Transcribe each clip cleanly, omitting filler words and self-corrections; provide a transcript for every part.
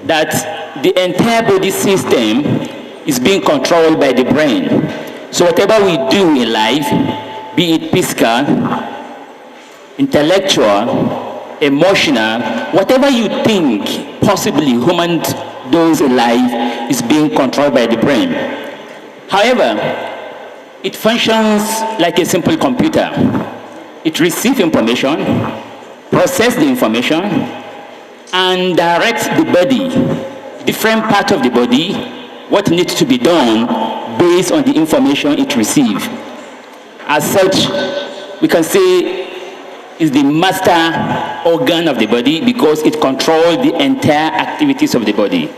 that the entire body system is being controlled by the brain. So whatever we do in life, be it physical, intellectual, emotional, whatever you think possibly human does in life is being controlled by the brain. However, it functions like a simple computer. It receives information, processes the information, and directs the body, different parts of the body, what needs to be done based on the information it receives. As such, we can say it's the master organ of the body because it controls the entire activities of the body.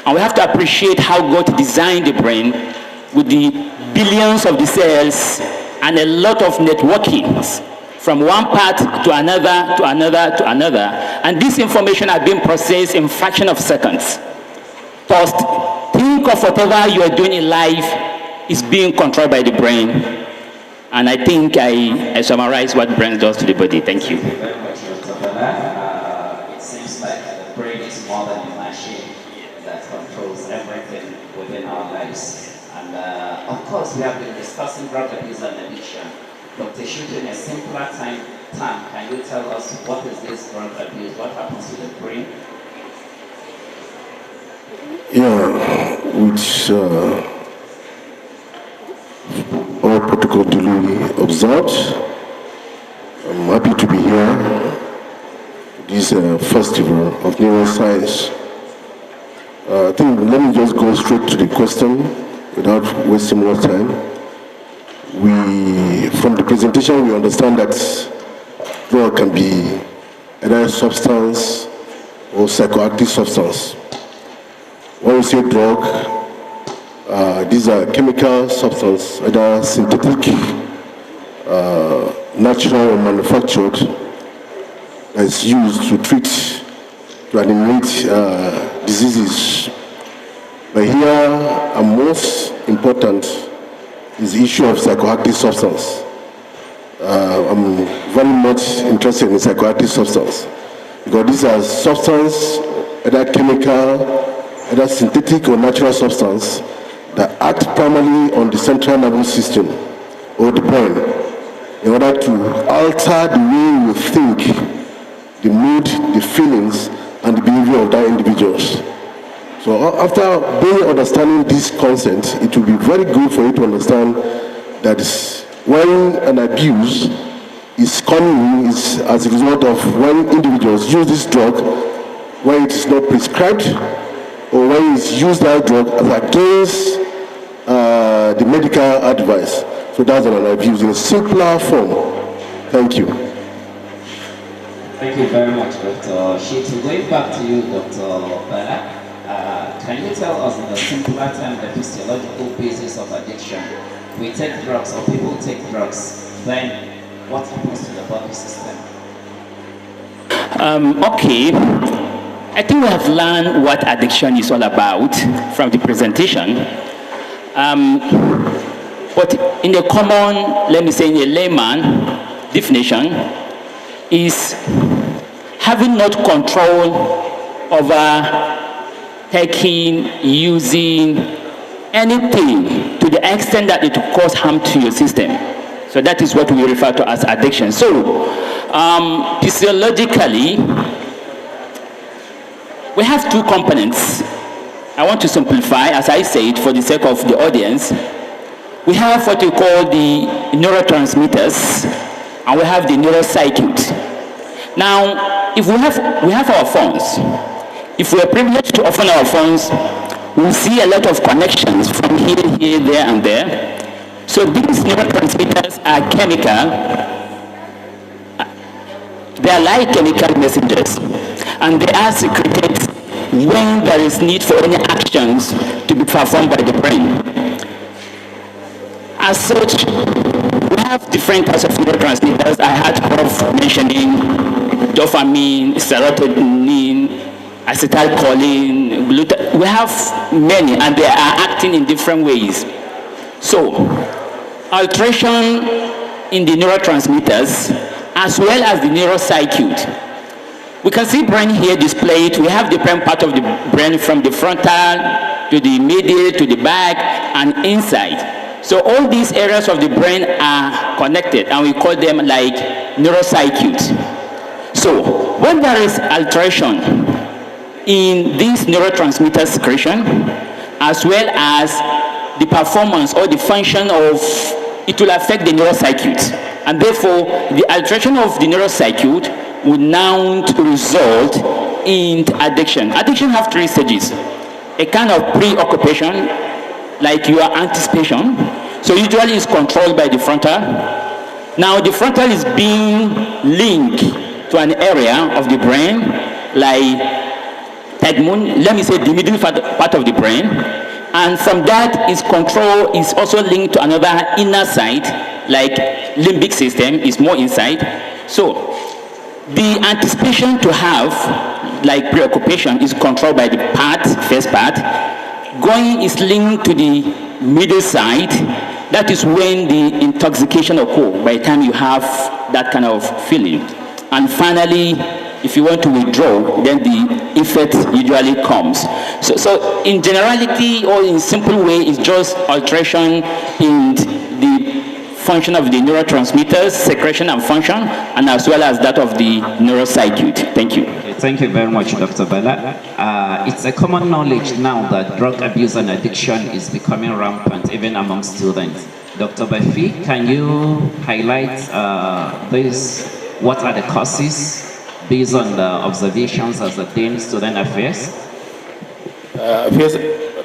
And we have to appreciate how God designed the brain with the billions of the cells and a lot of networkings from one part to another, to another, to another. And this information has been processed in fraction of seconds. First, think of whatever you are doing in life is being controlled by the brain. And I think I summarize what brain does to the body. Thank you. Thank you very much, Dr. Bala. It seems like the brain is more than a machine that controls everything within our lives. And of course, we have been discussing drug abuse and addiction. Dr. Shuto, in a simpler term, can you tell us what is this drug abuse? What happens to the brain? Yeah, which all protocol duly observed. I'm happy to be here. This festival of neuroscience. I think let me just go straight to the question without wasting more time. From the presentation, we understand that drug can be either a substance or psychoactive substance. When we say drug, these are chemical substances, either synthetic, natural or manufactured, that is used to treat, to eliminate diseases. But here, and most important, is the issue of psychoactive substance. I'm very much interested in psychoactive substance because these are substances, either chemical, either synthetic or natural substance, that act primarily on the central nervous system or the brain in order to alter the way we think, the mood, the feelings, and the behavior of that individuals. So after being understanding this concept, it will be very good for you to understand that when an abuse is coming is as a result of when individuals use this drug, when it is not prescribed, or when it's used that drug as against the medical advice. So that's an abuse in a simpler form. Thank you. Thank you very much, Dr. Shuto. Going back to you, Dr. Bala. Can you tell us in a simpler term the physiological basis of addiction? We take drugs or people take drugs, then what happens to the body system? Okay. I think we have learned what addiction is all about from the presentation. But in a common, let me say in a layman definition, is having not control over taking, using anything to the extent that it will cause harm to your system. So that is what we refer to as addiction. So physiologically, we have two components. I want to simplify, as I said, for the sake of the audience. We have what we call the neurotransmitters, and we have the neurocircuit. Now, if we have our phones, if we are privileged to open our phones, we'll see a lot of connections from here, there, and there. So these neurotransmitters are chemical. They are like chemical messengers, and they are secreted when there is need for any actions to be performed by the brain. As such, we have different types of neurotransmitters. I had Prof mentioning dopamine, serotonin, acetylcholine, gluten. We have many, and they are acting in different ways. So, alteration in the neurotransmitters, as well as the neurocircuit, We can see brain here displayed. We have different part of the brain from the frontal to the medial to the back and inside. So all these areas of the brain are connected and we call them like neurocircuits. So when there is alteration in this neurotransmitter secretion, as well as the performance or the function of, it will affect the neurocircuit. And therefore, the alteration of the neurocircuit will now result in addiction. Addiction has 3 stages. A kind of preoccupation, like your anticipation. So usually it's controlled by the frontal. Now the frontal is being linked to an area of the brain, like let me say the middle part of the brain. And from that, its control is also linked to another inner side, like limbic system is more inside. So the anticipation to have, like preoccupation, is controlled by the first part. Going is linked to the middle side. That is when the intoxication occurs, by the time you have that kind of feeling. And finally, if you want to withdraw, then the effect usually comes. So in generality or in simple way, it's just alteration in the function of the neurotransmitters, secretion and function, and as well as that of the neurocircuit. Thank you. Okay, thank you very much, Dr. Bala. It's a common knowledge now that drug abuse and addiction is becoming rampant even among students. Dr. Bafi, can you highlight this? What are the causes based on the observations as the Dean Student Affairs? First,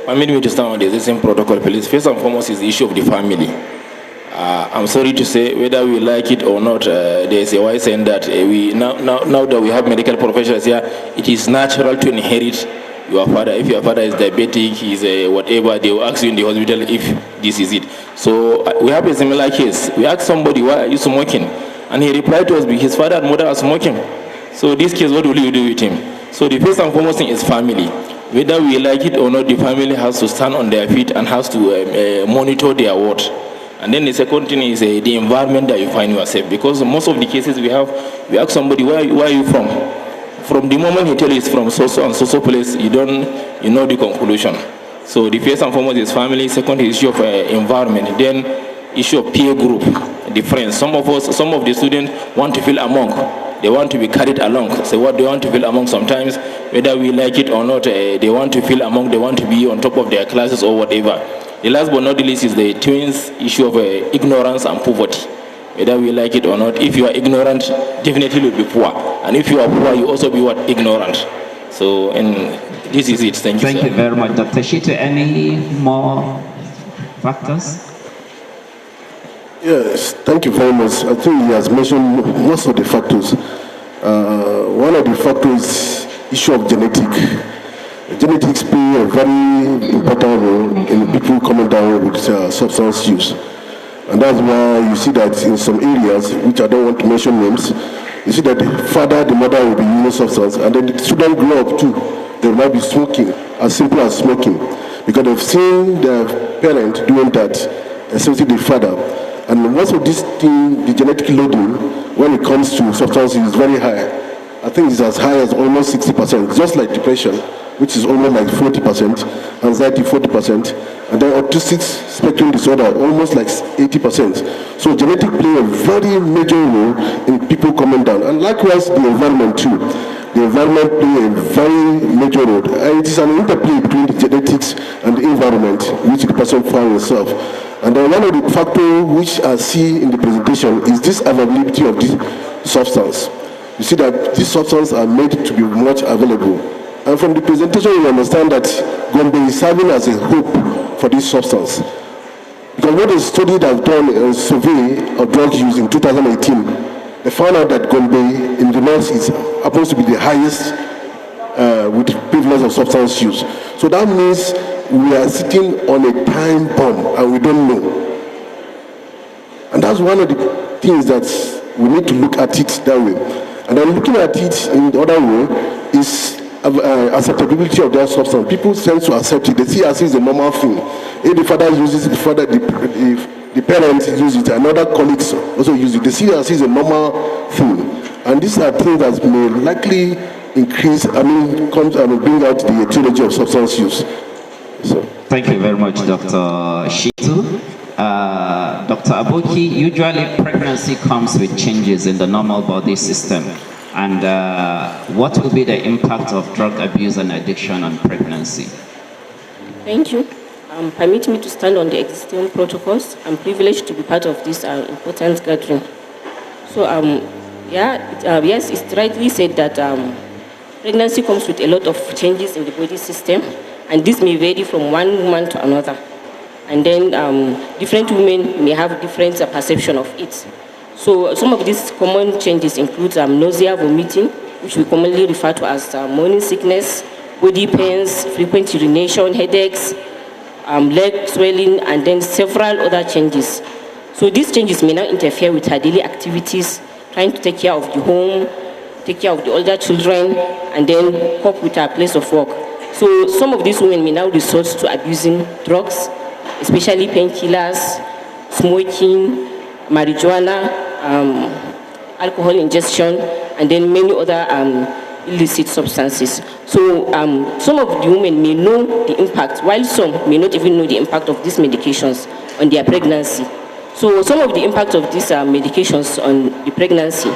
permit me to start on the existing protocol, please. First and foremost is the issue of the family. I'm sorry to say, whether we like it or not, there is a wise saying that now that we have medical professionals here, it is natural to inherit your father. If your father is diabetic, he's whatever, they will ask you in the hospital if this is it. So we have a similar case. We asked somebody, why are you smoking? And he replied to us, his father and mother are smoking. So this case, what will you do with him? So the first and foremost thing is family. Whether we like it or not, the family has to stand on their feet and has to monitor their ward. And then the second thing is the environment that you find yourself. Because most of the cases we ask somebody, where are you from? From the moment he tells you it's from so and so place, you know the conclusion. So the first and foremost is family. Second is issue of environment. Then issue of peer group, the friends. Some of the students want to feel among. They want to be carried along. So what they want to feel among sometimes, whether we like it or not, they want to feel among, they want to be on top of their classes or whatever. The last but not the least is the twins issue of ignorance and poverty. Whether we like it or not, if you are ignorant, definitely you'll be poor. And if you are poor, you also be ignorant. So, and this is it. Thank you, Thank you very much. Dr. Shito, any more factors? Yes, thank you very much. I think he has mentioned most of the factors. One of the factors is issue of genetics. Genetics play a very important role in people coming down with substance use. And that's why you see that in some areas, which I don't want to mention names, you see that the father, the mother will be using substance, and then the children grow up too. They might be smoking, as simple as smoking, because they've seen their parent doing that, especially the father. And most of this thing, the genetic loading, when it comes to substances, is very high. I think it's as high as almost 60%, just like depression, which is almost like 40%, anxiety 40%, and then autistic spectrum disorder almost like 80%. So genetic play a very major role in people coming down, and likewise the environment too. The environment play a very major role, and it is an interplay between the genetics and the environment which the person finds himself. And then one of the factors which I see in the presentation is this availability of this substance. You see that these substances are made to be much available. And from the presentation, you understand that Gombe is serving as a hope for this substance. Because what the study that have done a survey of drug use in 2018, they found out that Gombe in the north happens to be the highest with the prevalence of substance use. So that means we are sitting on a time bomb and we don't know. And that's one of the things that we need to look at it that way. And then looking at it in the other way is acceptability of that substance. People tend to accept it. They see it as a normal thing. If the father uses it, the parents use it, and other colleagues also use it. They see it as a normal thing. And these are things that may likely increase, bring out the etiology of substance use. So. Thank you very much, Dr. Shitu. Dr. Aboki, usually pregnancy comes with changes in the normal body system. And what will be the impact of drug abuse and addiction on pregnancy? Thank you. Permit me to stand on the existing protocols. I'm privileged to be part of this important gathering. So, yes, it's rightly said that pregnancy comes with a lot of changes in the body system, and this may vary from one woman to another. And then different women may have different perception of it. So some of these common changes include nausea, vomiting, which we commonly refer to as morning sickness, body pains, frequent urination, headaches, leg swelling, and then several other changes. So these changes may now interfere with her daily activities, trying to take care of the home, take care of the older children, and then cope with her place of work. So some of these women may now resort to abusing drugs, especially painkillers, smoking, marijuana, alcohol ingestion, and then many other illicit substances. So some of the women may know the impact, while some may not even know the impact of these medications on their pregnancy. So some of the impact of these medications on the pregnancy,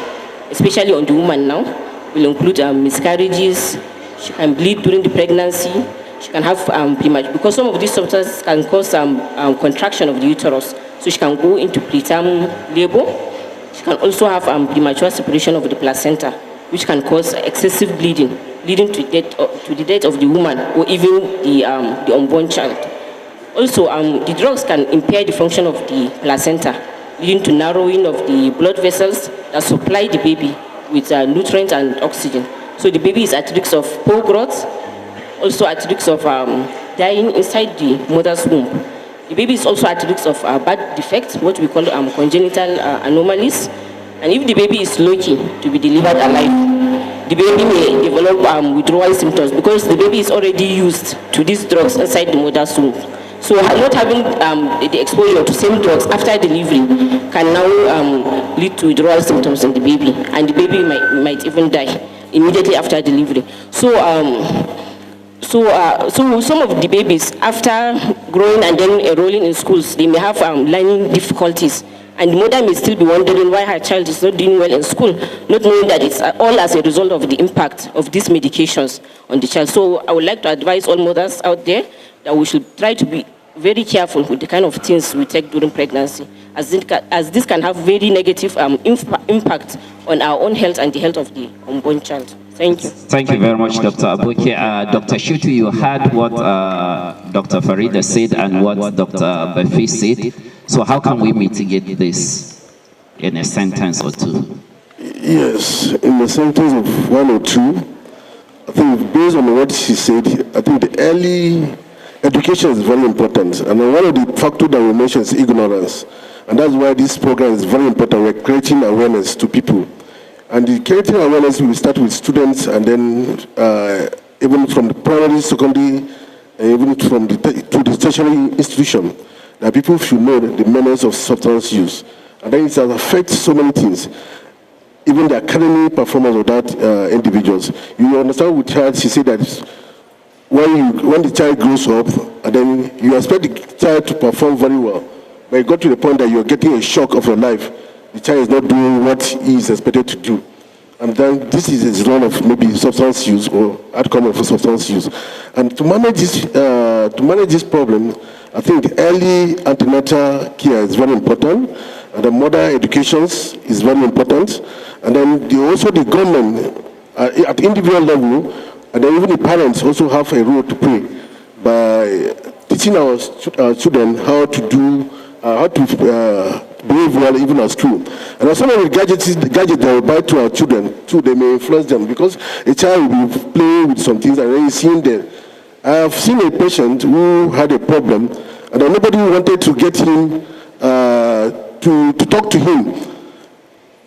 especially on the woman now, will include miscarriages. She can bleed during the pregnancy. She can have premature, because some of these substances can cause contraction of the uterus. So she can go into preterm labor. She can also have premature separation of the placenta, which can cause excessive bleeding, leading to the death of the woman or even the unborn child. Also, the drugs can impair the function of the placenta, leading to narrowing of the blood vessels that supply the baby with nutrients and oxygen. So the baby is at risk of poor growth, also at risk of dying inside the mother's womb. The baby is also at risk of birth defects, what we call congenital anomalies. And if the baby is lucky to be delivered alive, the baby may develop withdrawal symptoms because the baby is already used to these drugs inside the mother's womb. So not having the exposure to same drugs after delivery can now lead to withdrawal symptoms in the baby, and the baby might even die immediately after delivery. So some of the babies, after growing and then enrolling in schools, they may have learning difficulties. And the mother may still be wondering why her child is not doing well in school, not knowing that it's all as a result of the impact of these medications on the child. So I would like to advise all mothers out there that we should try to be very careful with the kind of things we take during pregnancy, as this can have very negative impact on our own health and the health of the unborn child. Thank you. Thank you very much, Dr. Aboki. Dr. Shitu, you heard what Dr. Farida said and what Dr. Bafi said. So how can we mitigate this in a sentence or two? Yes, in a sentence of one or two, I think based on what she said, I think the early education is very important. And one of the factors that we mentioned is ignorance. And that's why this program is very important. We're creating awareness to people. And the creating awareness will start with students, and then even from the primary, secondary, even from to the tertiary institution, that people should know the menace of substance use. And then it affects so many things, even the academic performance of that individuals. You understand with child, she said that when the child grows up, and then you expect the child to perform very well, but it got to the point that you're getting a shock of your life. The child is not doing what he is expected to do. And then this is a result of maybe substance use or outcome of substance use. And to manage this problem, I think early antenatal care is very important, and the mother education is very important. And then also the government at individual level, and then even the parents also have a role to play by teaching our children how to behave well even at school. And some of the gadgets that we buy to our children too, they may influence them, because a child will be playing with some things and then he's seeing them. I have seen a patient who had a problem, and then nobody wanted to get him to talk to him.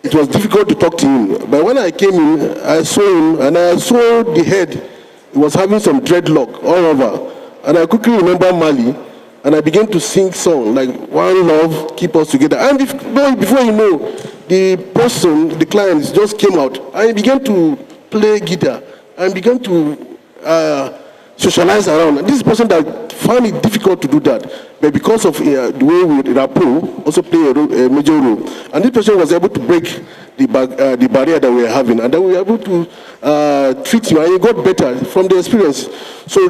It was difficult to talk to him. But when I came in, I saw him, and I saw the head. He was having some dreadlock all over. And I quickly remember Mali, and I began to sing song like "One Love, Keep Us Together." And before you know, the person, the client, just came out and began to play guitar and began to socialize around. And this is a person that found it difficult to do that, but because of the way we rapport also play a major role. And this person was able to break the barrier that we were having, and then we were able to treat him, and he got better from the experience. So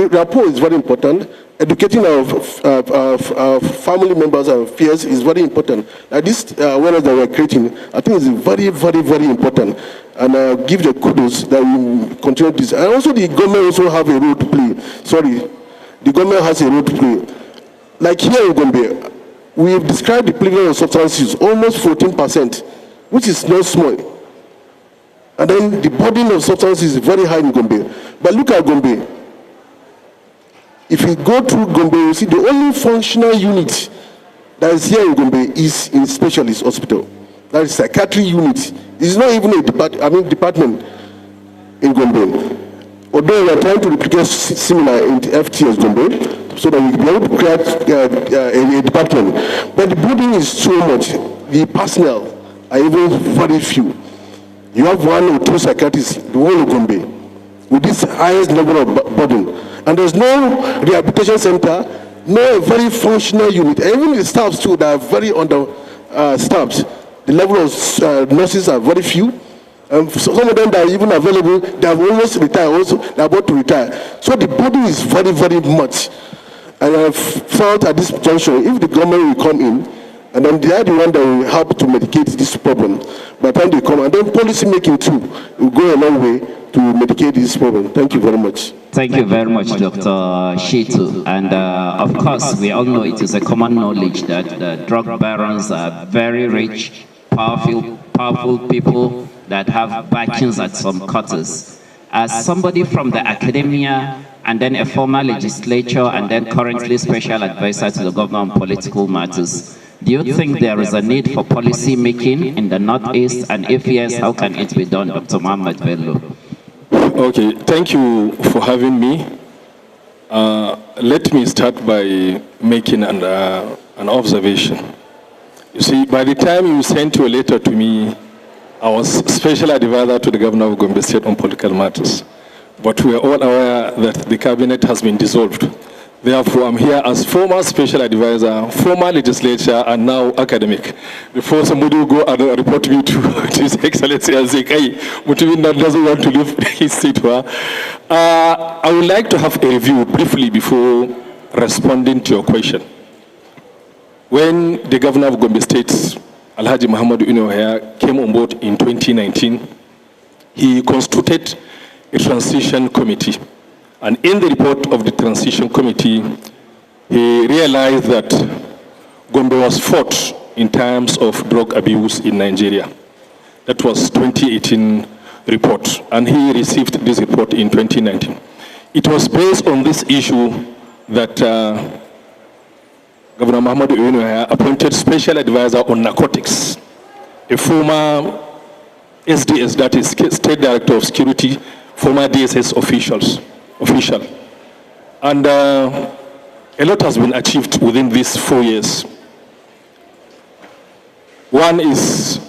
rapport is very important. Educating our family members and peers is very important. Like this awareness that we're creating, I think is very, very, very important. And give the kudos that we continue this. And also the government also have a role to play. Sorry, the government has a role to play. Like here in Gombe, we've described the prevalence of substance use, almost 14%, which is not small. And then the burden of substance is very high in Gombe. But look at Gombe. If you go through Gombe, you see the only functional unit that is here in Gombe is in specialist hospital. That is psychiatry unit. It's not even a department in Gombe. Although we are trying to replicate similar in the FTS Gombe, so that we can be able to create a department. But the burden is so much. The personnel are even very few. You have 1 or 2 psychiatrists, the whole of Gombe, with this highest level of burden. And there's no rehabilitation center, no very functional unit. And even the staffs too, that are very understaffed. The level of nurses are very few. Some of them that are even available, they have almost retired also, they are about to retire. So the burden is very, very much. And I felt at this junction, if the government will come in, and then they are the one that will help to mitigate this problem. By the time they come, and then policy making too will go a long way to mitigate this problem. Thank you very much. Thank you very much, Dr. Shitu. And of course, we all know it is a common knowledge that drug barons are very rich, powerful people that have backings at some quarters. As somebody from the academia, and then a former legislature, and then currently special advisor to the governor on political matters, do you think there is a need for policy making in the Northeast? And if yes, how can it be done, Dr. Mohammed Bello? Okay, thank you for having me. Let me start by making an observation. You see, by the time you sent your letter to me, I was special advisor to the governor of Gombe State on political matters. But we are all aware that the cabinet has been dissolved. Therefore, I'm here as former special advisor, former legislature, and now academic. Before somebody will go and report me to His Excellency and say, hey, Mutumin doesn't want to leave his seat. I would like to have a review briefly before responding to your question. When the governor of Gombe State, Alhaji Muhammadu Unohaya, came on board in 2019, he constituted a transition committee. And in the report of the transition committee, he realized that Gombe was fourth in terms of drug abuse in Nigeria. That was 2018 report, and he received this report in 2019. It was based on this issue that Governor Muhammadu Unohaya appointed special advisor on narcotics, a former SDS, that is State Director of Security, former DSS official. And a lot has been achieved within these 4 years. One is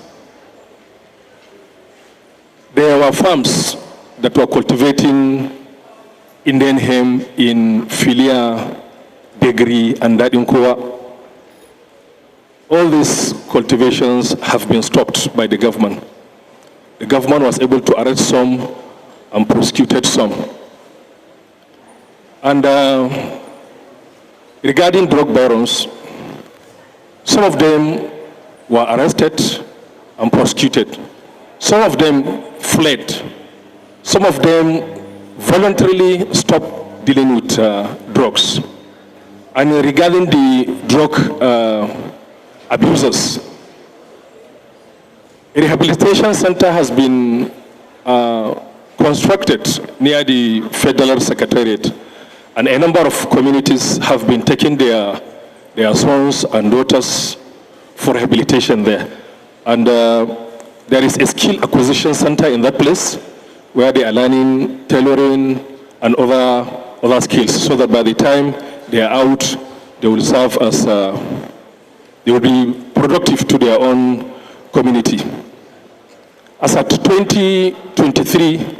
there were farms that were cultivating Indian hemp in Filia, Begri, and Dadinkowa. All these cultivations have been stopped by the government. The government was able to arrest some and prosecuted some. And regarding drug barons, some of them were arrested and prosecuted. Some of them fled. Some of them voluntarily stopped dealing with drugs. And regarding the drug abusers, a rehabilitation center has been constructed near the Federal Secretariat. And a number of communities have been taking their sons and daughters for rehabilitation there. And there is a skill acquisition center in that place where they are learning tailoring and other skills, so that by the time they are out, they will serve as, they will be productive to their own community. As at 2023,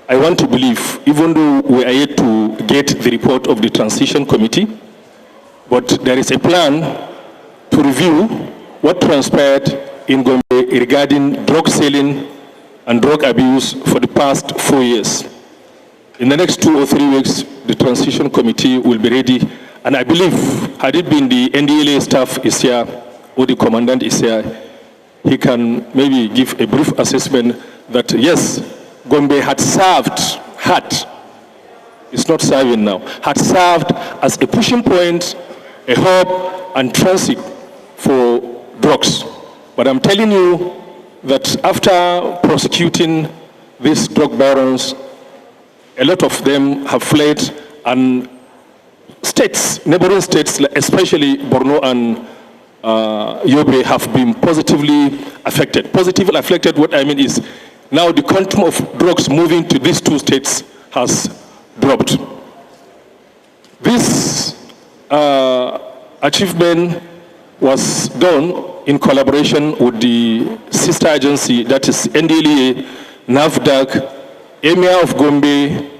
I want to believe, even though we are yet to get the report of the transition committee, but there is a plan to review what transpired in Gombe regarding drug selling and drug abuse for the past 4 years. In the next 2 or 3 weeks, the transition committee will be ready, and I believe, had it been the NDLA staff is here, or the commandant is here, he can maybe give a brief assessment that yes, Gombe had it's not serving now, had served as a pushing point, a hub and transit for drugs. But I'm telling you that after prosecuting these drug barons, a lot of them have fled, and states, neighboring states, especially Borno and Yobe, have been positively affected. Positively affected, what I mean is, now the quantum of drugs moving to these 2 states has dropped. This achievement was done in collaboration with the sister agency, that is NDLEA, NAFDAC, Emir of Gombe,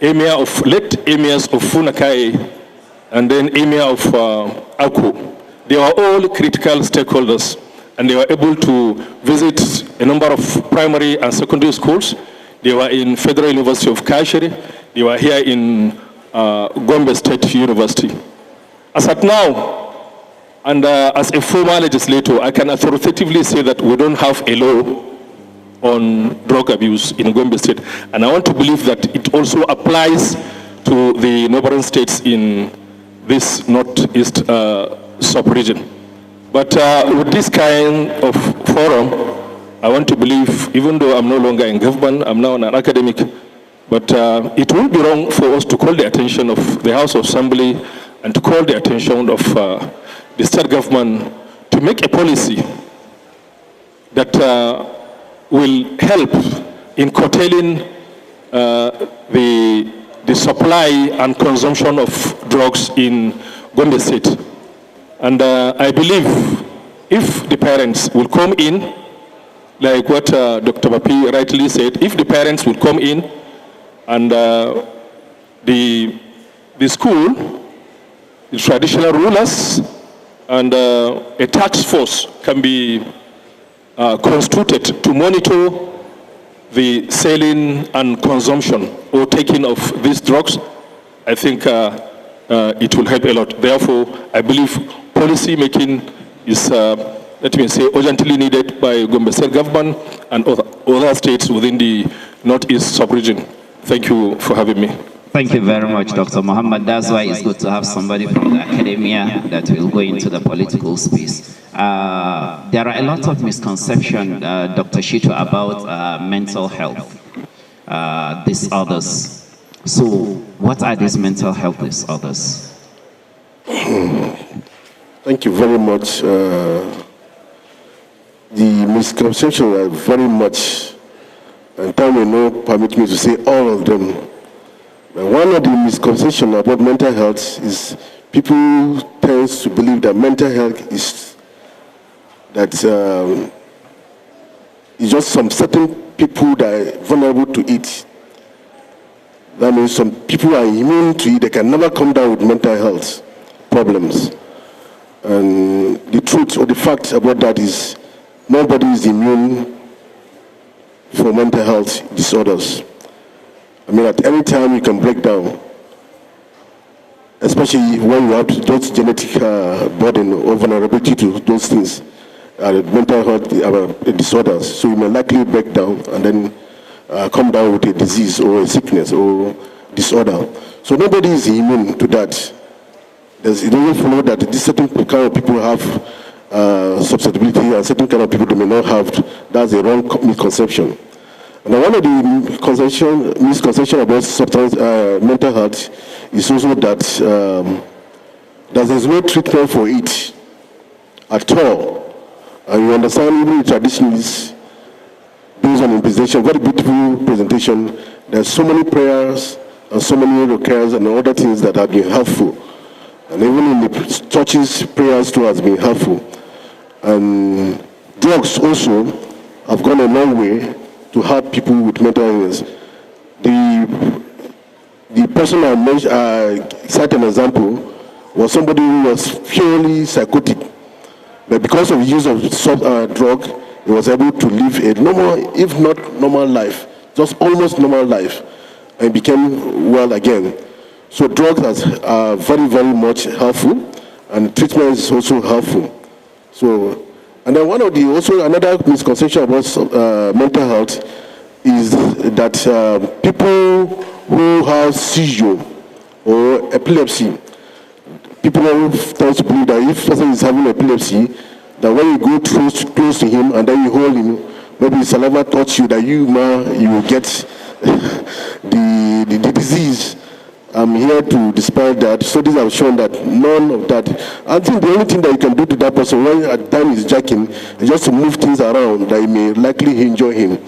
late emirs of Funakae, and then Emir of Aku. They were all critical stakeholders, and they were able to visit a number of primary and secondary schools. They were in Federal University of Kashiri. They were here in Gombe State University. As at now, and as a former legislator, I can authoritatively say that we don't have a law on drug abuse in Gombe State. And I want to believe that it also applies to the neighboring states in this northeast sub-region. But with this kind of forum, I want to believe, even though I'm no longer in government, I'm now an academic, but it will be wrong for us to call the attention of the House of Assembly and to call the attention of the state government to make a policy that will help in curtailing the supply and consumption of drugs in Gombe State. And I believe if the parents will come in, like what Dr. Bapi rightly said, if the parents will come in and the school, the traditional rulers, and a task force can be constituted to monitor the selling and consumption or taking of these drugs, I think it will help a lot. Therefore, I believe policy making is, let me say, urgently needed by Gombe State government and other states within the Northeast sub-region. Thank you for having me. Thank you very much, Dr. Muhammad. That's why it's good to have somebody from the academia that will go into the political space. There are a lot of misconceptions, Dr. Shito, about mental health disorders. So, what are these mental health disorders? Thank you very much. The misconceptions are very much, and time will not permit me to say all of them. But one of the misconceptions about mental health is people tend to believe that mental health is that it's just some certain people that are vulnerable to it. That means some people are immune to it, they can never come down with mental health problems. And the truth or the fact about that is nobody is immune for mental health disorders. I mean, at any time you can break down, especially when you have those genetic burden or vulnerability to those things, mental health disorders. So you may likely break down and then come down with a disease or a sickness or disorder. So nobody is immune to that. It doesn't follow that this certain kind of people have susceptibility and certain kind of people they may not have. That's a wrong misconception. And one of the misconception about substance mental health is also that there's no treatment for it at all. And you understand, even the traditionalists, based on presentation, very beautiful presentation, there's so many prayers and so many prayers and other things that have been helpful. And even in the churches, prayers too has been helpful. And drugs also have gone a long way to help people with mental illness. The person I cite an example was somebody who was purely psychotic, but because of use of drug, he was able to live a normal, if not normal life, just almost normal life, and became well again. So drugs are very, very much helpful, and treatment is also helpful. So, and then another misconception about mental health is that people who have seizure or epilepsy, people tend to believe that if person is having epilepsy, that when you go close to him and then you hold him, maybe his saliva touch you, that you will get the disease. I'm here to dispel that. Studies have shown that none of that. I think the only thing that you can do to that person when at time is jacking is just to move things around that may likely injure him.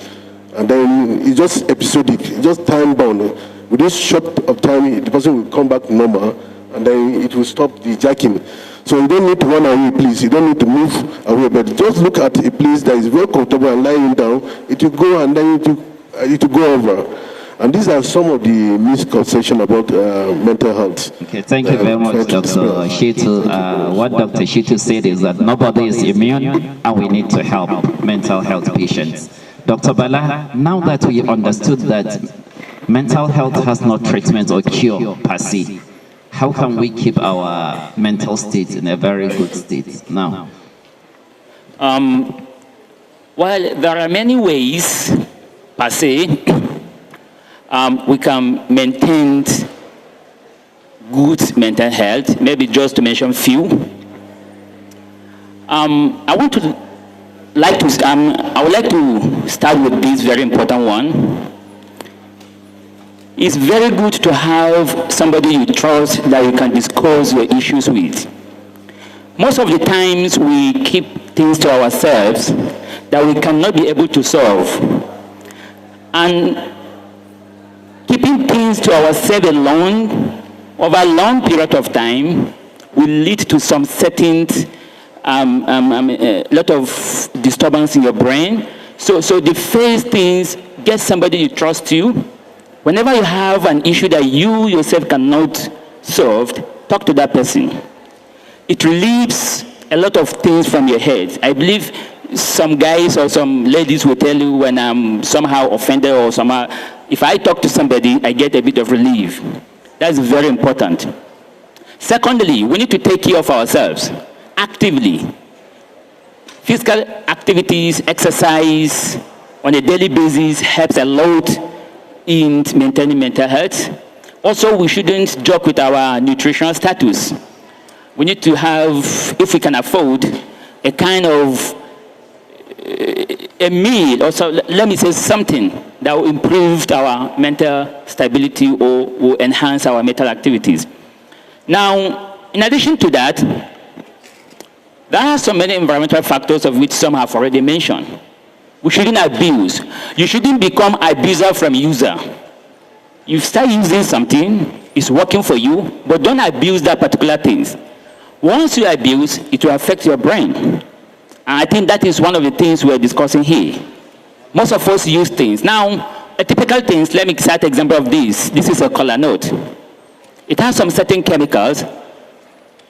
And then it's just episodic, it's just time bound. With this short of time, the person will come back normal, and then it will stop the jacking. So you don't need to run away, please. You don't need to move away, but just look at a place that is very comfortable and lying down. It will go and then it will go over. And these are some of the misconceptions about mental health. Okay, thank you very much, Dr. Shitu. What Dr. Shitu said is that nobody is immune, and we need to help mental health patients. Dr. Bala, now that we understood that mental health has no treatment or cure per se, how can we keep our mental state in a very good state now? Well, there are many ways per se we can maintain good mental health. Maybe just to mention few. I would like to start with this very important one. It's very good to have somebody you trust that you can discuss your issues with. Most of the times we keep things to ourselves that we cannot be able to solve. And keeping things to ourselves alone over a long period of time will lead to some certain a lot of disturbance in your brain. So the first things, get somebody you trust you. Whenever you have an issue that you yourself cannot solve, talk to that person. It relieves a lot of things from your head. I believe some guys or some ladies will tell you when I'm somehow offended or somehow, if I talk to somebody, I get a bit of relief. That's very important. Secondly, we need to take care of ourselves actively. Physical activities, exercise on a daily basis helps a lot in maintaining mental health. Also, we shouldn't joke with our nutritional status. We need to have, if we can afford, a kind of a meal, also let me say something that will improve our mental stability or will enhance our mental activities. Now, in addition to that, there are so many environmental factors of which some have already mentioned. We shouldn't abuse. You shouldn't become abuser from user. You start using something, it's working for you, but don't abuse that particular thing. Once you abuse, it will affect your brain. And I think that is one of the things we're discussing here. Most of us use things. Now, a typical thing, let me cite an example of this. This is a kola nut. It has some certain chemicals.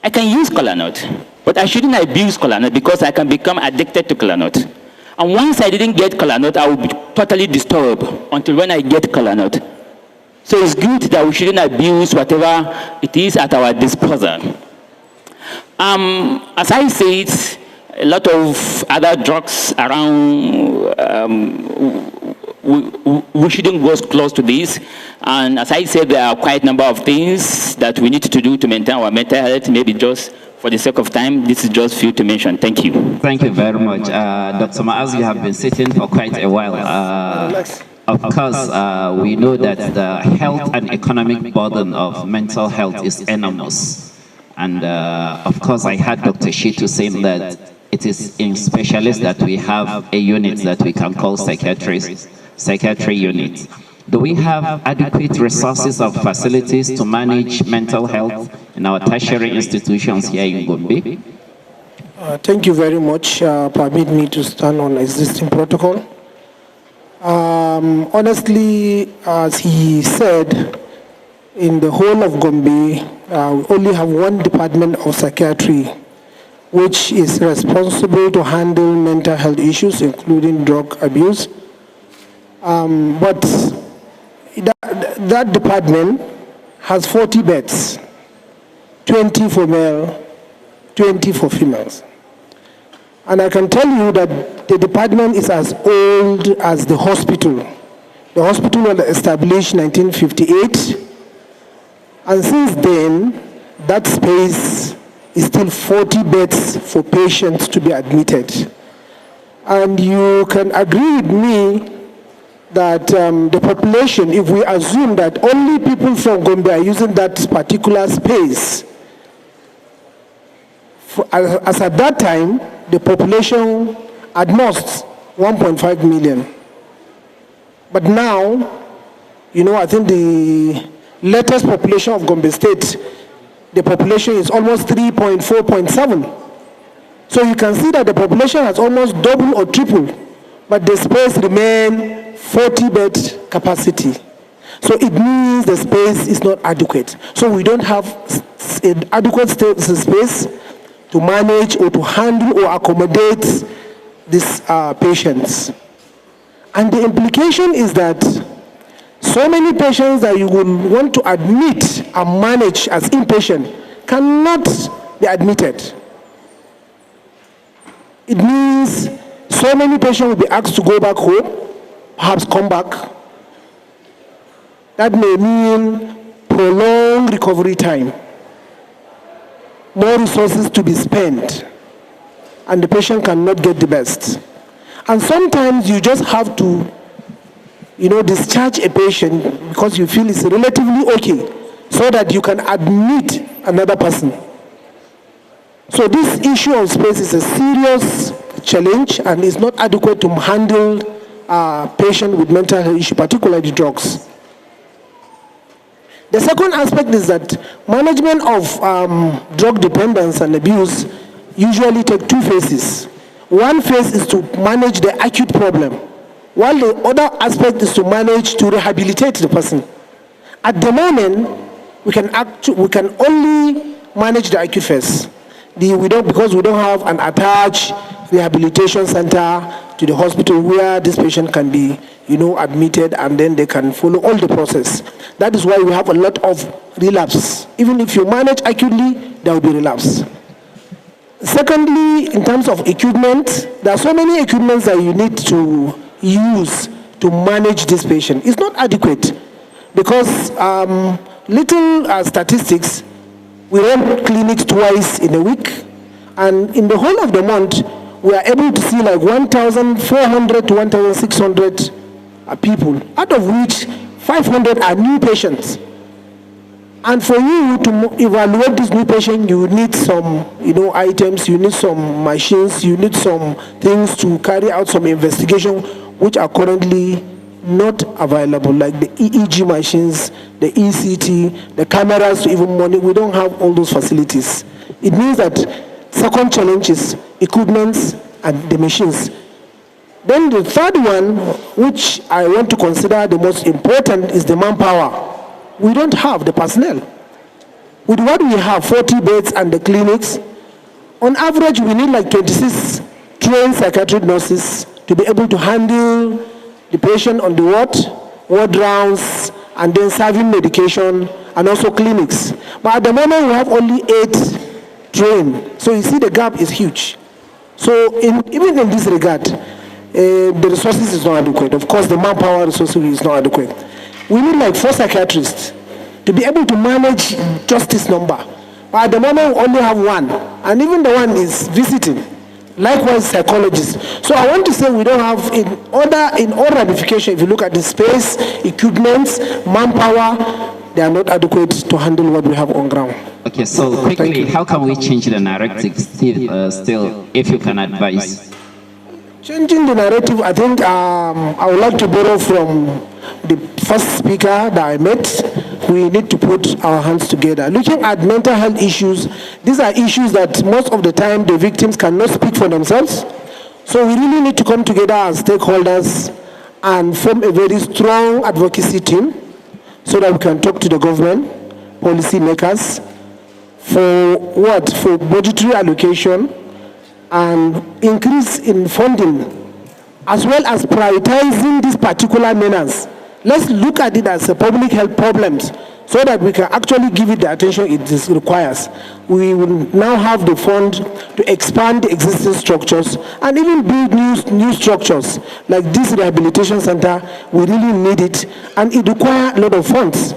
I can use kola nut, but I shouldn't abuse kola nut because I can become addicted to kola nut. And once I didn't get kola nut, I will be totally disturbed until when I get kola nut. So it's good that we shouldn't abuse whatever it is at our disposal. As I said, a lot of other drugs around, we shouldn't go close to this. And as I said, there are quite a number of things that we need to do to maintain our mental health. Maybe just for the sake of time, this is just few to mention. Thank you. Thank you very much. Dr. Maaz, you have been sitting for quite a while. Of course, we know that the health and economic burden of mental health is enormous. And of course, I heard Dr. Shitu saying that it is in specialists that we have a unit that we can call psychiatry unit. Do we have adequate resources of facilities to manage mental health in our tertiary institutions here in Gombe? Thank you very much. Permit me to stand on existing protocol. Honestly, as he said, in the whole of Gombe, we only have one department of psychiatry, which is responsible to handle mental health issues, including drug abuse. But that department has 40 beds, 20 for male, 20 for females. And I can tell you that the department is as old as the hospital. The hospital was established in 1958. And since then, that space is still 40 beds for patients to be admitted. And you can agree with me that the population, if we assume that only people from Gombe are using that particular space, as at that time, the population at most 1.5 million. But now, I think the latest population of Gombe State, the population is almost 3.4.7. So you can see that the population has almost doubled or tripled, but the space remains 40-bed capacity. So it means the space is not adequate. So we don't have adequate space to manage or to handle or accommodate these patients. And the implication is that so many patients that you would want to admit and manage as inpatient cannot be admitted. It means so many patients will be asked to go back home, perhaps come back. That may mean prolonged recovery time, more resources to be spent, and the patient cannot get the best. And sometimes you just have to, discharge a patient because you feel it's relatively okay, so that you can admit another person. So this issue of space is a serious challenge and is not adequate to handle patients with mental health issues, particularly drugs. The second aspect is that management of drug dependence and abuse usually take two phases. One phase is to manage the acute problem, while the other aspect is to manage to rehabilitate the person. At the moment, we can only manage the acute phase. Because we don't have an attached rehabilitation center to the hospital where this patient can be, admitted, and then they can follow all the process. That is why we have a lot of relapse. Even if you manage acutely, there will be relapse. Secondly, in terms of equipment, there are so many equipments that you need to use to manage this patient. It's not adequate because little statistics, we run clinics twice in a week, and in the whole of the month, we are able to see like 1,400 to 1,600 people, out of which 500 are new patients. And for you to evaluate this new patient, you need some, items, you need some machines, you need some things to carry out some investigation, which are currently not available, like the EEG machines, the ECT, the cameras to even monitor. We don't have all those facilities. It means that second challenge is equipment and the machines. Then the third one, which I want to consider the most important, is the manpower. We don't have the personnel. With what we have, 40 beds and the clinics, on average we need like 26 trained psychiatric nurses to be able to handle the patient on the ward rounds, and then serving medication, and also clinics. But at the moment we have only 8 trained. So you see the gap is huge. So even in this regard, the resources is not adequate. Of course, the manpower resources is not adequate. We need like 4 psychiatrists to be able to manage just this number. But at the moment, we only have 1. And even the one is visiting. Likewise, psychologists. So I want to say we don't have, in all ramification, if you look at the space, equipment, manpower, they are not adequate to handle what we have on ground. Okay, so quickly, how can we change the narrative still, if you can advise? Changing the narrative, I think I would like to borrow from the first speaker that I met, we need to put our hands together. Looking at mental health issues, these are issues that most of the time the victims cannot speak for themselves. So we really need to come together as stakeholders and form a very strong advocacy team so that we can talk to the government, policy makers, for what? For budgetary allocation and increase in funding, as well as prioritizing this particular menace. Let's look at it as a public health problem so that we can actually give it the attention it requires. We will now have the fund to expand the existing structures and even build new structures like this rehabilitation center. We really need it, and it requires a lot of funds.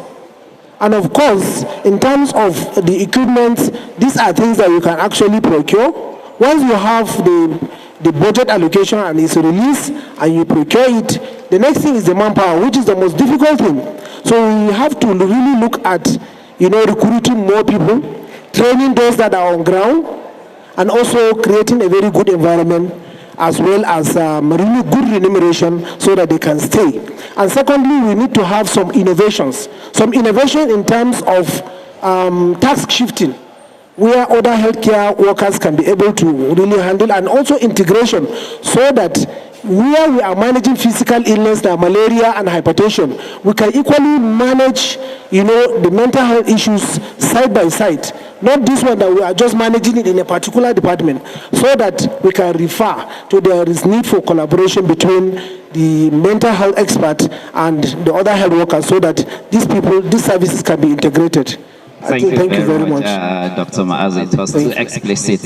And of course, in terms of the equipment, these are things that you can actually procure. Once you have the budget allocation and it's released and you procure it, the next thing is the manpower, which is the most difficult thing. So we have to really look at, recruiting more people, training those that are on ground, and also creating a very good environment, as well as really good remuneration so that they can stay. And secondly, we need to have some innovations. Some innovation in terms of task shifting, where other healthcare workers can be able to really handle, and also integration, so that where we are managing physical illness like malaria and hypertension, we can equally manage, the mental health issues side by side. Not this one that we are just managing it in a particular department, so that we can refer to there is need for collaboration between the mental health expert and the other health workers, so that these services can be integrated. Thank you very much. Dr. Maazi. It was too explicit.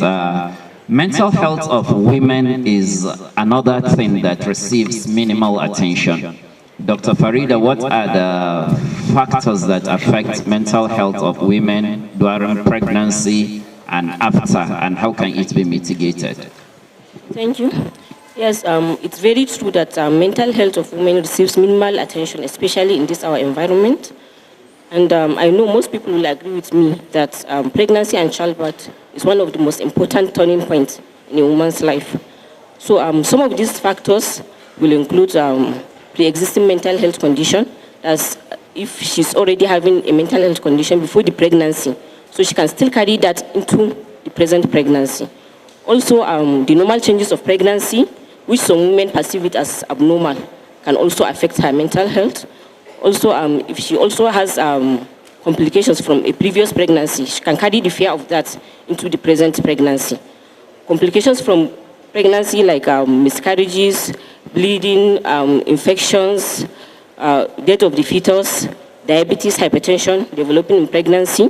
Mental health of women is another thing that receives minimal attention. Dr. Farida, what are the factors that affect mental health of women during pregnancy and after, and how can it be mitigated? Thank you. Yes, it's very true that mental health of women receives minimal attention, especially in this our environment. And I know most people will agree with me that pregnancy and childbirth is one of the most important turning points in a woman's life. So some of these factors will include pre-existing mental health condition, as if she's already having a mental health condition before the pregnancy, so she can still carry that into the present pregnancy. Also, the normal changes of pregnancy, which some women perceive it as abnormal, can also affect her mental health. Also, if she also has complications from a previous pregnancy, she can carry the fear of that into the present pregnancy. Complications from pregnancy like miscarriages, bleeding, infections, death of the fetus, diabetes, hypertension, developing in pregnancy,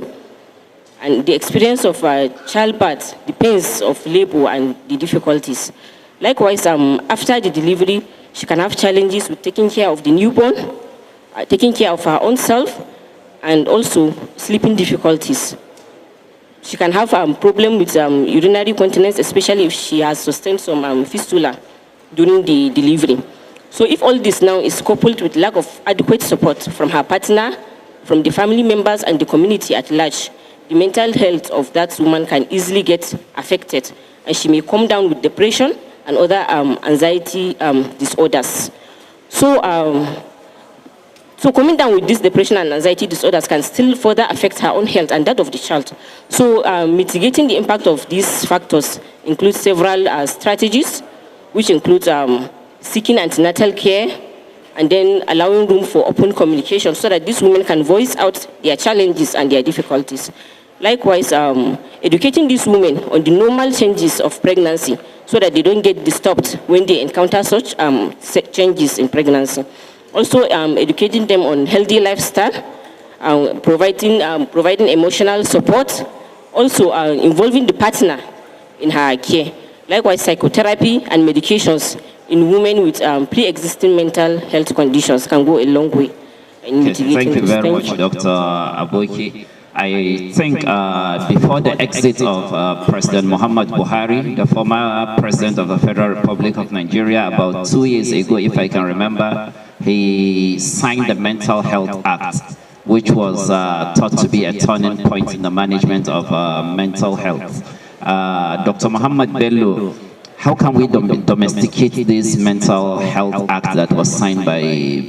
and the experience of childbirth, the pains of labor and the difficulties. Likewise, after the delivery, she can have challenges with taking care of the newborn, taking care of her own self, and also sleeping difficulties. She can have a problem with urinary continence, especially if she has sustained some fistula during the delivery. So if all this now is coupled with lack of adequate support from her partner, from the family members and the community at large, the mental health of that woman can easily get affected, and she may come down with depression and other anxiety disorders. So coming down with this depression and anxiety disorders can still further affect her own health and that of the child. So mitigating the impact of these factors includes several strategies, which include seeking antenatal care and then allowing room for open communication so that these women can voice out their challenges and their difficulties. Likewise, educating these women on the normal changes of pregnancy so that they don't get disturbed when they encounter such changes in pregnancy. Also, educating them on healthy lifestyle, providing emotional support, also involving the partner in her care. Likewise, psychotherapy and medications in women with pre-existing mental health conditions can go a long way in mitigating. Thank you very much, Dr. Aboki. I think before the exit of President Muhammad Buhari, the former president of the Federal Republic of Nigeria, about 2 years ago, if I can remember, he signed the Mental Health Act, which was thought to be a turning point in the management of mental health. Dr. Muhammad Bello, how can we domesticate this Mental Health Act that was signed by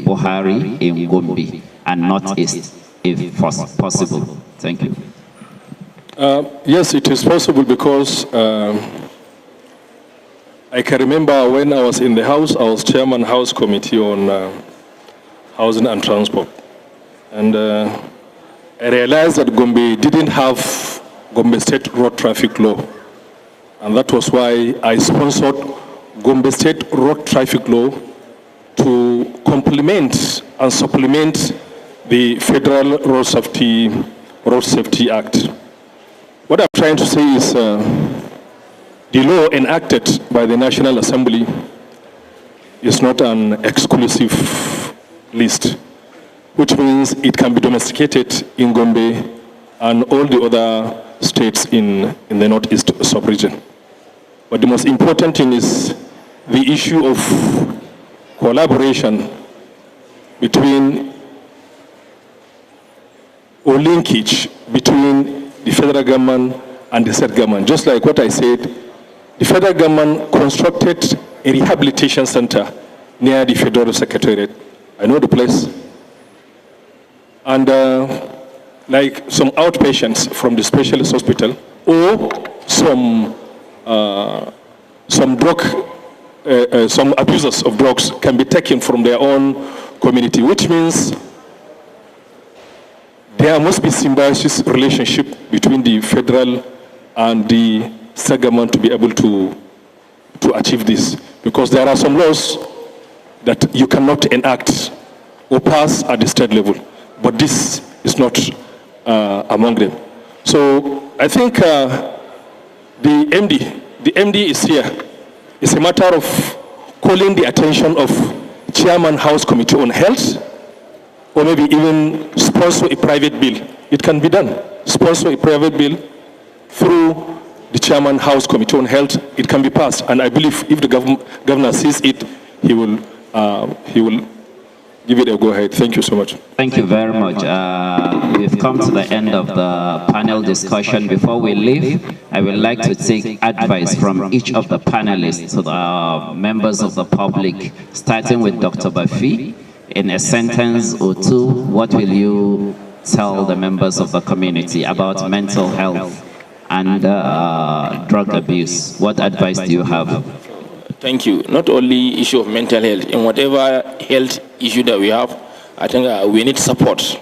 Buhari in Gombe and Northeast? if possible? Thank you. Yes, it is possible because I can remember when I was in the House, I was chairman House Committee on Housing and Transport. And I realized that Gombe didn't have Gombe State Road Traffic Law. And that was why I sponsored Gombe State Road Traffic Law to complement and supplement the Federal Road Safety Act. What I'm trying to say is the law enacted by the National Assembly is not an exclusive list, which means it can be domesticated in Gombe and all the other states in the Northeast sub-region. But the most important thing is the issue of collaboration between or linkage between the federal government and the state government. Just like what I said, the federal government constructed a rehabilitation center near the Federal Secretariat. I know the place. And like some outpatients from the specialist hospital or some abusers of drugs can be taken from their own community, which means there must be symbiosis relationship between the federal and the state government to be able to achieve this. Because there are some laws that you cannot enact or pass at the state level, but this is not among them. So I think the MD is here. It's a matter of calling the attention of Chairman House Committee on Health, or maybe even sponsor a private bill. It can be done. Sponsor a private bill through the Chairman House Committee on Health. It can be passed, and I believe if the governor sees it, he will give it a go-ahead. Thank you so much. Thank you very much. We've come to the end of the panel discussion. Before we leave, I would like to take advice from each of the panelists to the members of the public, starting with Dr. Bafi. In a sentence or two, what will you tell the members of the community about mental health and drug abuse? What advice do you have? Thank you. Not only issue of mental health, in whatever health issue that we have, I think we need support.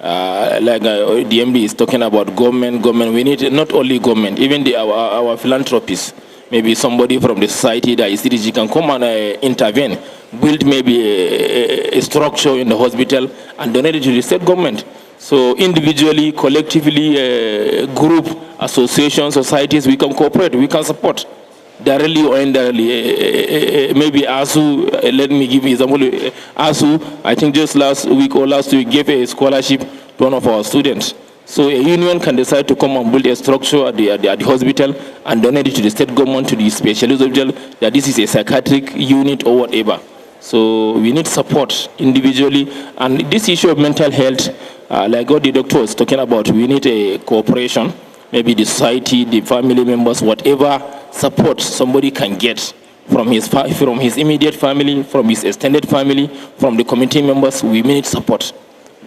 Like DMD is talking about government. We need not only government, even our philanthropists. Maybe somebody from the society that is CDG can come and intervene, build maybe a structure in the hospital and donate it to the state government. So individually, collectively, group, associations, societies, we can cooperate, we can support. Directly or indirectly, maybe ASU, let me give you an example. ASU, I think just last week or last week, gave a scholarship to one of our students. So a union can decide to come and build a structure at the hospital and donate it to the state government, to the specialist hospital, that this is a psychiatric unit or whatever. So we need support individually. And this issue of mental health, like what the doctor was talking about, we need a cooperation, maybe the society, the family members, whatever support somebody can get from his immediate family, from his extended family, from the community members. We need support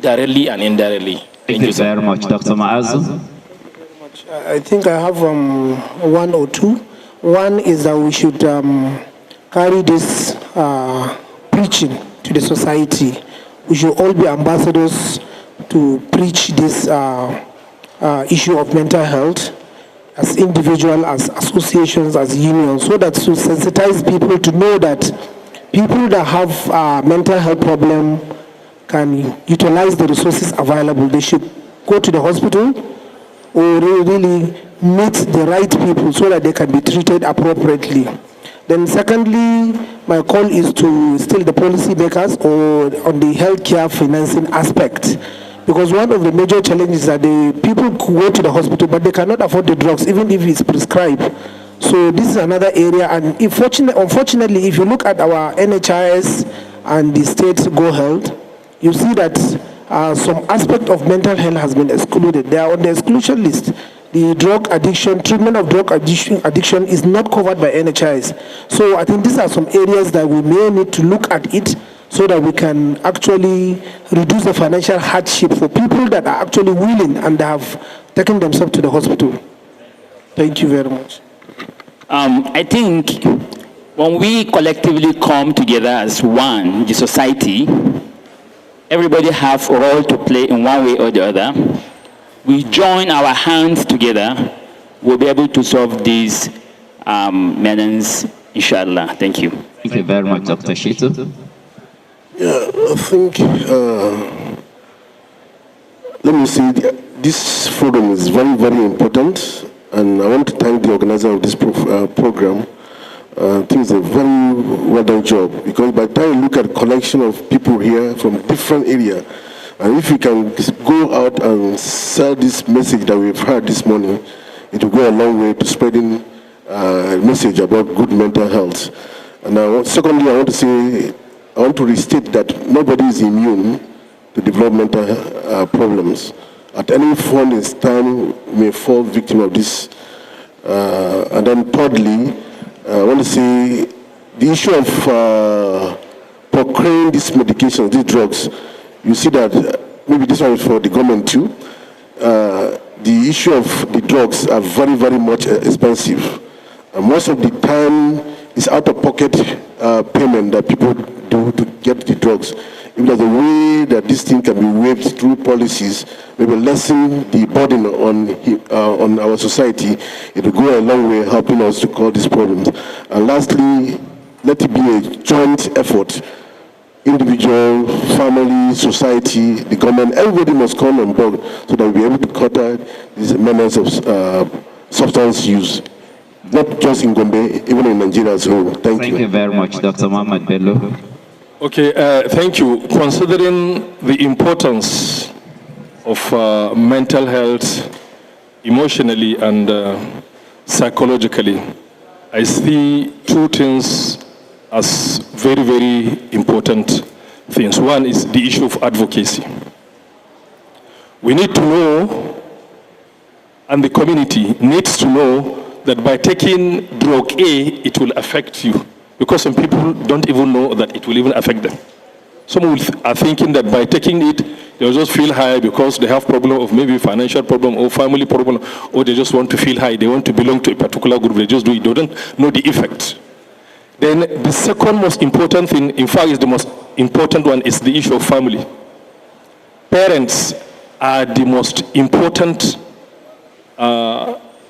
directly and indirectly. Thank you very much, Dr. Maazu. I think I have one or two. One is that we should carry this preaching to the society. We should all be ambassadors to preach this issue of mental health as individuals, as associations, as unions, so that to sensitize people to know that people that have mental health problem can utilize the resources available. They should go to the hospital or really meet the right people so that they can be treated appropriately. Then secondly, my call is to still the policy makers or on the healthcare financing aspect. Because one of the major challenges is that the people go to the hospital, but they cannot afford the drugs, even if it's prescribed. So this is another area, and unfortunately, if you look at our NHIS and the state Go Health, you see that some aspect of mental health has been excluded. They are on the exclusion list. The drug addiction, treatment of drug addiction is not covered by NHIS. So I think these are some areas that we may need to look at it, so that we can actually reduce the financial hardship for people that are actually willing and have taken themselves to the hospital. Thank you very much. I think when we collectively come together as one, the society, everybody have a role to play in one way or the other. We join our hands together, we'll be able to solve these menace, inshallah. Thank you. Thank you very much, Dr. Shitu. Yeah, I think, let me say, this forum is very, very important, and I want to thank the organizer of this program. I think it's a very well done job, because by the time you look at a collection of people here from different areas, and if we can go out and sell this message that we've heard this morning, it will go a long way to spreading a message about good mental health. And secondly, I want to restate that nobody is immune to developmental problems. At any point in time, may fall victim of this. And then thirdly, I want to say the issue of procuring these medications, these drugs. You see that maybe this one is for the government too. The issue of the drugs are very, very much expensive. And most of the time, it's out-of-pocket payment that people do to get the drugs. If there's a way that this thing can be waived through policies, maybe lessen the burden on our society, it will go a long way helping us to solve these problems. And lastly, let it be a joint effort. Individual, family, society, the government, everybody must come on board so that we'll be able to cut out these menace of substance use. Not just in Gombe, even in Nigeria as well. Thank you. Thank you very much, Dr. Mohamed Bello. Okay, thank you. Considering the importance of mental health, emotionally and psychologically, I see two things as very, very important things. One is the issue of advocacy. We need to know, and the community needs to know, that by taking drug A, it will affect you. Because some people don't even know that it will even affect them. Some are thinking that by taking it, they'll just feel high because they have problem of maybe financial problem or family problem, or they just want to feel high. They want to belong to a particular group. They just do it. They don't know the effect. Then the second most important thing, in fact, is the most important one, is the issue of family. Parents are the most important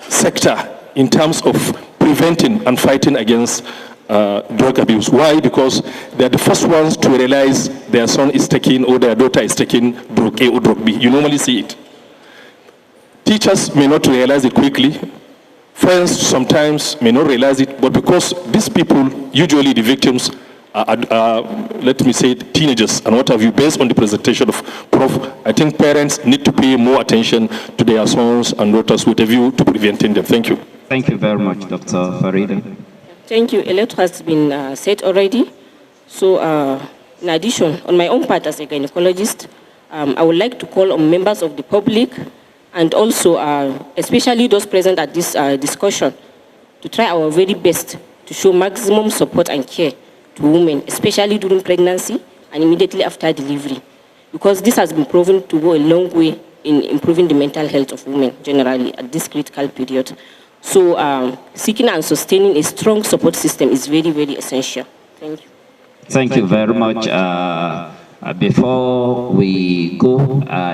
sector in terms of preventing and fighting against drug abuse. Why? Because they're the first ones to realize their son is taking or their daughter is taking drug A or drug B. You normally see it. Teachers may not realize it quickly. Friends sometimes may not realize it, but because these people, usually the victims, let me say, teenagers and what have you, based on the presentation of Prof, I think parents need to pay more attention to their sons and daughters with a view to preventing them. Thank you. Thank you very much, Dr. Farida. Thank you. A lot has been said already. So, in addition, on my own part as a gynecologist, I would like to call on members of the public and also, especially those present at this discussion, to try our very best to show maximum support and care to women, especially during pregnancy and immediately after delivery, because this has been proven to go a long way in improving the mental health of women generally at this critical period. So seeking and sustaining a strong support system is very, very essential. Thank you. Thank you very much. Before we go,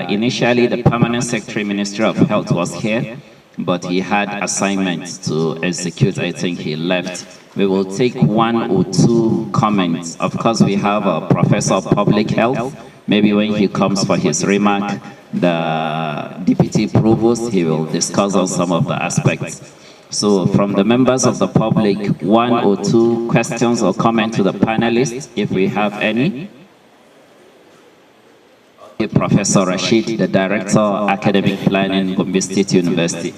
initially the Permanent Secretary Ministry of Health was here, but he had assignments to execute. I think he left. We will take one or two comments. Of course, we have a Professor of Public Health. Maybe when he comes for his remark, the Deputy Provost, he will discuss on some of the aspects. So from the members of the public, one or two questions or comments to the panelists, if we have any. Professor Rashid, the Director of Academic Planning, Gombe State University.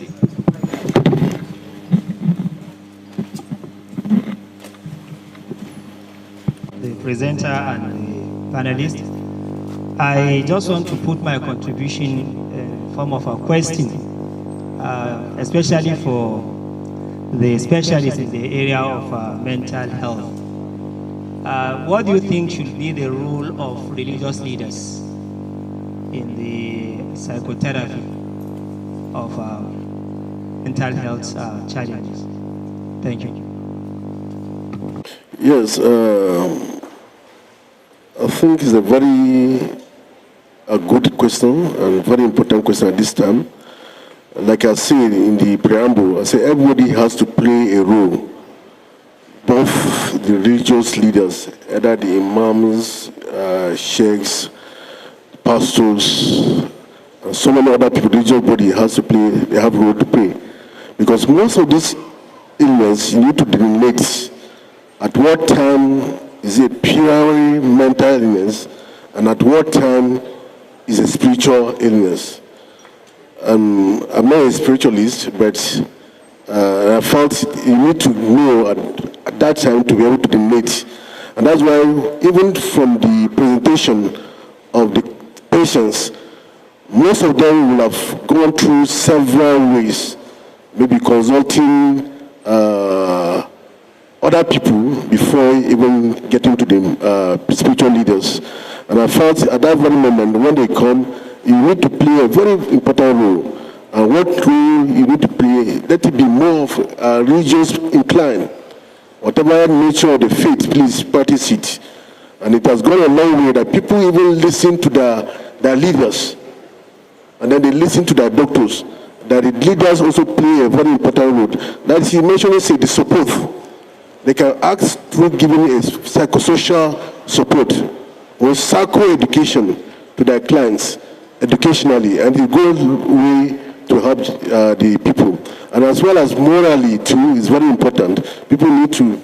The presenter and the panelists, I just want to put my contribution in form of a question, especially for the specialists in the area of mental health. what do you think should be the role of religious leaders in the psychotherapy of mental health challenges? Thank you. Yes, I think it's a good question and very important question at this time. Like I said in the preamble, I say everybody has to play a role. Both the religious leaders, either the imams, sheikhs, pastors, and so many other people, religious body has to play, they have a role to play. Because most of this illness, you need to delineate at what time is it purely mental illness and at what time is a spiritual illness. I'm not a spiritualist, but I felt you need to know at that time to be able to delineate. And that's why even from the presentation of the patients, most of them will have gone through several ways, maybe consulting other people before even getting to the spiritual leaders. And I felt at that very moment, when they come, you need to play a very important role. And what role you need to play, let it be more of religious inclined. Whatever nature of the faith, please practice it. And it has gone a long way that people even listen to their leaders. And then they listen to their doctors. That the leaders also play a very important role. That he mentioned, say, the support. They can act through giving a psychosocial support or psycho-education to their clients educationally, and it goes way to help the people. And as well as morally too, is very important. People need to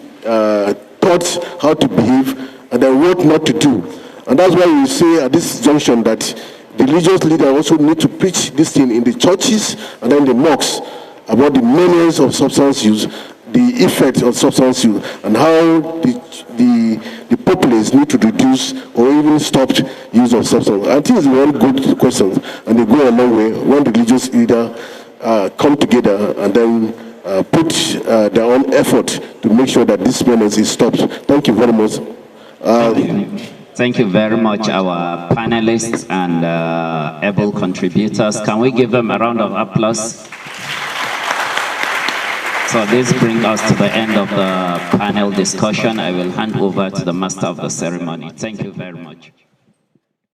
taught how to behave and then what not to do. And that's why we say at this junction that the religious leader also need to preach this thing in the churches and then the mosques about the menace of substance use, the effect of substance use, and how the populace need to reduce or even stop use of substance. I think it's very good questions, and they go a long way when the religious leader come together and then put their own effort to make sure that this menace is stopped. Thank you very much. Thank you very much, our panelists and able contributors. Can we give them a round of applause? So this brings us to the end of the panel discussion. I will hand over to the master of the ceremony. Thank you very much.